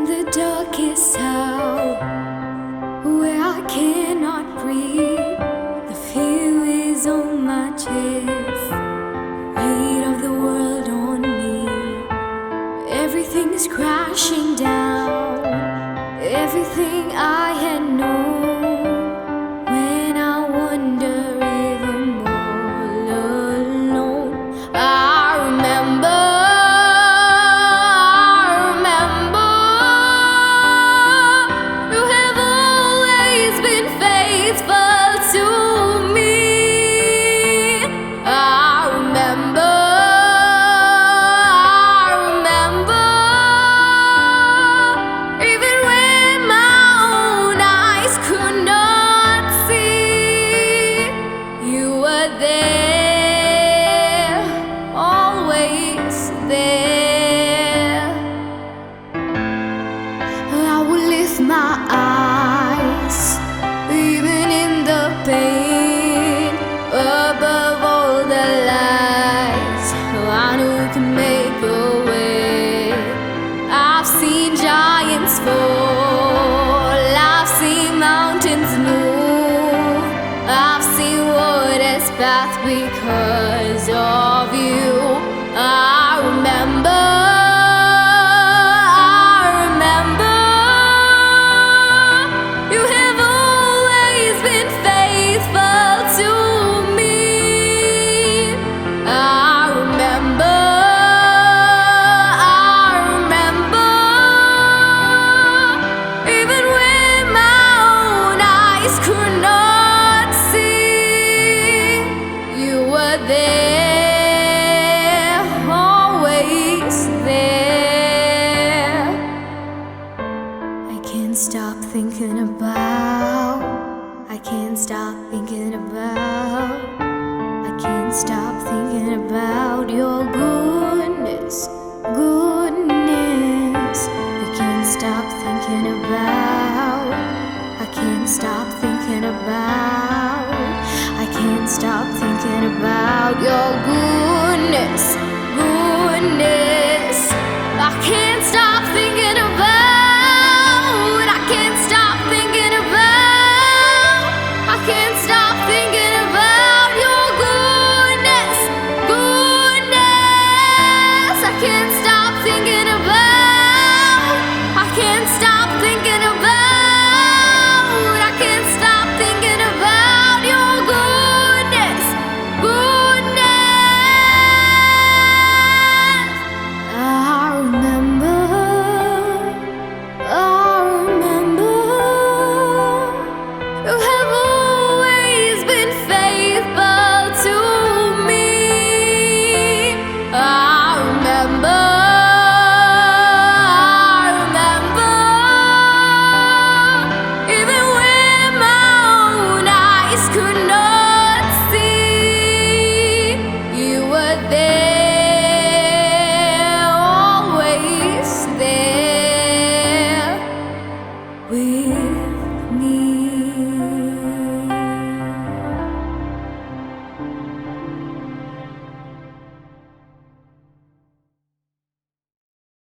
the darkest hour, where I cannot breathe, the fear is on my chest, weight of the world on me. Everything is crashing down, everything I had known. When I wonder if I'm all alone, I remember you have always been faithful to me. I remember even when my own eyes could not see, you were there, always there. I will lift my eyes, even in the pain, above all the lies. I know you can make a way. I've seen giants fall, I've seen mountains move, I've seen what has passed because of you. I remember you have always been faithful to me. I remember even when my own eyes could not see, you were there, always there. I can't stop thinking about, I can't stop thinking about, I can't stop thinking about your goodness, goodness. I can't stop thinking about, I can't stop thinking about, I can't stop thinking about your goodness, goodness. I can't stop thinking about, I can't stop thinking about, I can't stop thinking about your goodness, goodness. I can't stop thinking about, I can't stop